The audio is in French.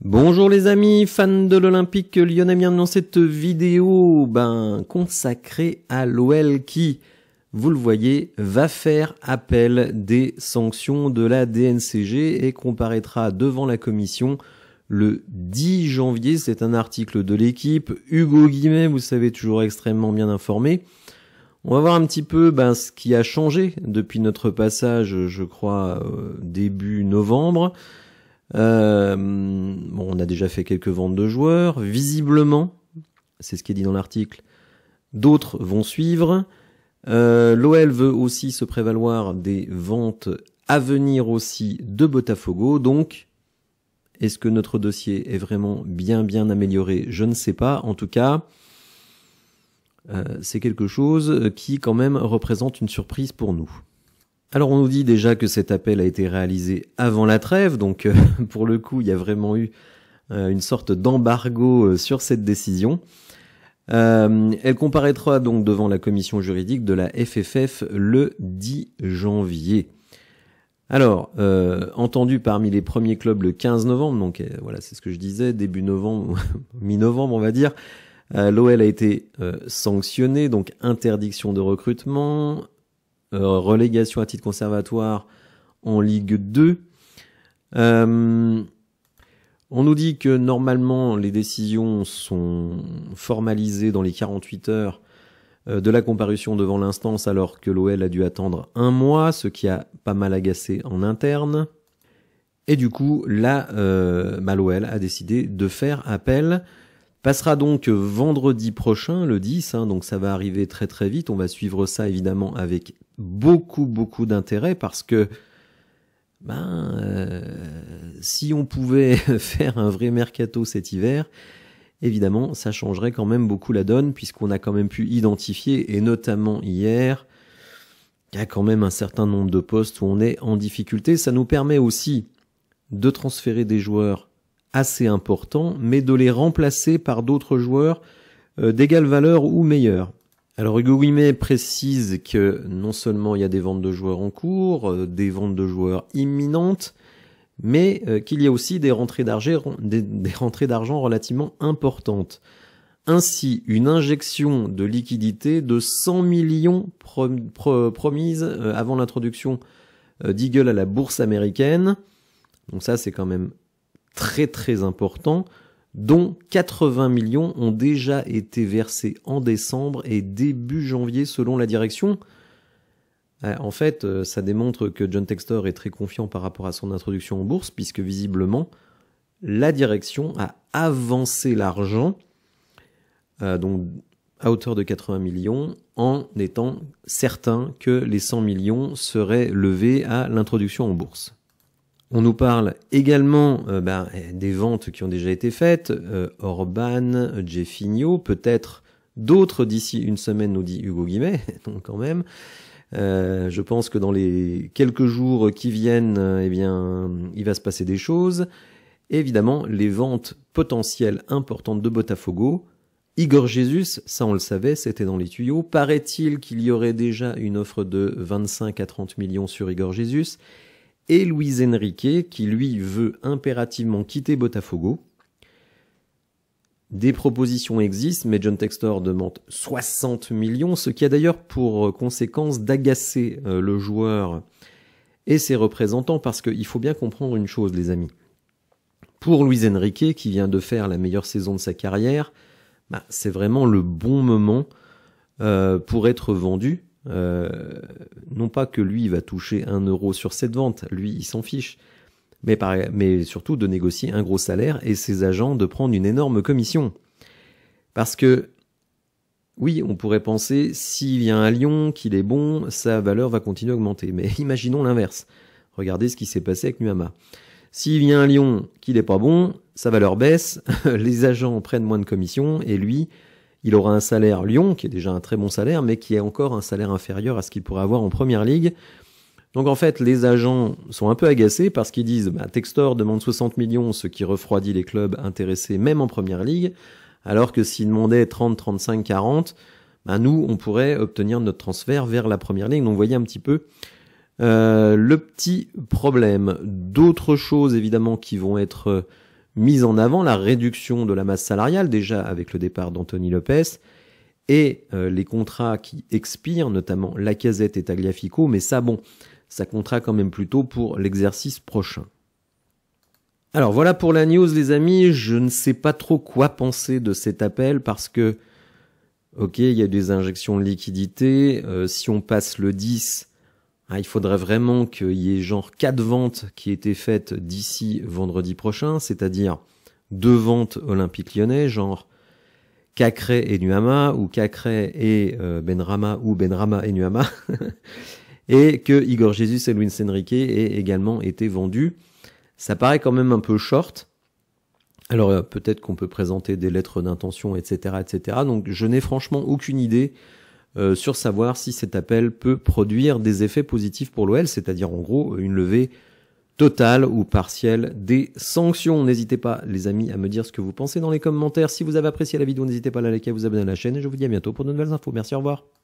Bonjour les amis, fans de l'Olympique Lyonnais, bienvenue dans cette vidéo consacrée à l'OL qui, vous le voyez, va faire appel des sanctions de la DNCG et comparaîtra devant la commission le 10 janvier. C'est un article de l'équipe. Hugo Guimet, vous savez, toujours extrêmement bien informé. On va voir un petit peu ce qui a changé depuis notre passage, je crois, début novembre. On a déjà fait quelques ventes de joueurs. Visiblement, c'est ce qui est dit dans l'article, d'autres vont suivre. L'OL veut aussi se prévaloir des ventes à venir aussi de Botafogo. Donc, est-ce que notre dossier est vraiment bien amélioré? Je ne sais pas. En tout cas, c'est quelque chose qui quand même représente une surprise pour nous. Alors on nous dit déjà que cet appel a été réalisé avant la trêve, donc pour le coup il y a vraiment eu une sorte d'embargo sur cette décision. Elle comparaîtra donc devant la commission juridique de la FFF le 10 janvier. Alors, entendu parmi les premiers clubs le 15 novembre, donc voilà, c'est ce que je disais, début novembre, mi-novembre on va dire, l'OL a été sanctionné, donc interdiction de recrutement, relégation à titre conservatoire en Ligue 2. On nous dit que normalement les décisions sont formalisées dans les 48 heures de la comparution devant l'instance, alors que l'OL a dû attendre un mois, ce qui a pas mal agacé en interne. Et du coup, là, l'OL a décidé de faire appel. Passera donc vendredi prochain, le 10, donc ça va arriver très vite. On va suivre ça évidemment avec beaucoup d'intérêt parce que si on pouvait faire un vrai mercato cet hiver, évidemment ça changerait quand même beaucoup la donne, puisqu'on a quand même pu identifier, et notamment hier, qu'il y a quand même un certain nombre de postes où on est en difficulté. Ça nous permet aussi de transférer des joueurs assez importants, mais de les remplacer par d'autres joueurs d'égale valeur ou meilleurs. Alors Hugo Guimet précise que non seulement il y a des ventes de joueurs en cours, des ventes de joueurs imminentes, mais qu'il y a aussi des rentrées d'argent relativement importantes. Ainsi, une injection de liquidité de 100 millions promise avant l'introduction d'Eagle à la bourse américaine. Donc ça, c'est quand même très important, dont 80 millions ont déjà été versés en décembre et début janvier selon la direction. En fait, ça démontre que John Textor est très confiant par rapport à son introduction en bourse, puisque visiblement, la direction a avancé l'argent, donc à hauteur de 80 millions, en étant certain que les 100 millions seraient levés à l'introduction en bourse. On nous parle également des ventes qui ont déjà été faites, Orban, Jeffinho, peut-être d'autres d'ici une semaine, nous dit Hugo Guimet, donc quand même. Je pense que dans les quelques jours qui viennent, il va se passer des choses. Et évidemment, les ventes potentielles importantes de Botafogo. Igor Jesus, ça on le savait, c'était dans les tuyaux. Paraît-il qu'il y aurait déjà une offre de 25 à 30 millions sur Igor Jesus. Et Luis Enrique, qui lui veut impérativement quitter Botafogo. Des propositions existent, mais John Textor demande 60 millions, ce qui a d'ailleurs pour conséquence d'agacer le joueur et ses représentants, parce qu'il faut bien comprendre une chose, les amis. Pour Luis Enrique, qui vient de faire la meilleure saison de sa carrière, c'est vraiment le bon moment pour être vendu. Non pas que lui va toucher 1 euro sur cette vente, lui il s'en fiche, mais surtout de négocier un gros salaire et ses agents de prendre une énorme commission. Parce que oui, on pourrait penser, s'il vient à Lyon, qu'il est bon, sa valeur va continuer à augmenter. Mais imaginons l'inverse. Regardez ce qui s'est passé avec Nuama. S'il vient à Lyon, qu'il n'est pas bon, sa valeur baisse, les agents prennent moins de commission et lui, il aura un salaire Lyon, qui est déjà un très bon salaire, mais qui est encore un salaire inférieur à ce qu'il pourrait avoir en première ligue. Donc en fait, les agents sont un peu agacés parce qu'ils disent Textor demande 60 millions, ce qui refroidit les clubs intéressés même en première ligue, alors que s'il demandait 30, 35, 40, nous, on pourrait obtenir notre transfert vers la première ligue. Donc vous voyez un petit peu le petit problème. D'autres choses évidemment qui vont être mis en avant la réduction de la masse salariale, déjà avec le départ d'Anthony Lopez, et les contrats qui expirent, notamment Lacazette et Tagliafico, mais ça, bon, ça comptera quand même plutôt pour l'exercice prochain. Alors voilà pour la news, les amis. Je ne sais pas trop quoi penser de cet appel parce que, ok, il y a des injections de liquidité. Si on passe le 10, il faudrait vraiment qu'il y ait genre 4 ventes qui aient été faites d'ici vendredi prochain, c'est-à-dire 2 ventes Olympique Lyonnais, genre Cacré et Nuama, ou Cacré et Benrahma, ou Benrahma et Nuama, et que Igor Jesus et Luis Enrique aient également été vendus. Ça paraît quand même un peu short. Alors peut-être qu'on peut présenter des lettres d'intention, etc., etc. Donc je n'ai franchement aucune idée sur savoir si cet appel peut produire des effets positifs pour l'OL, c'est-à-dire en gros une levée totale ou partielle des sanctions. N'hésitez pas, les amis, à me dire ce que vous pensez dans les commentaires. Si vous avez apprécié la vidéo, n'hésitez pas à la liker, à vous abonner à la chaîne, et je vous dis à bientôt pour de nouvelles infos. Merci, au revoir.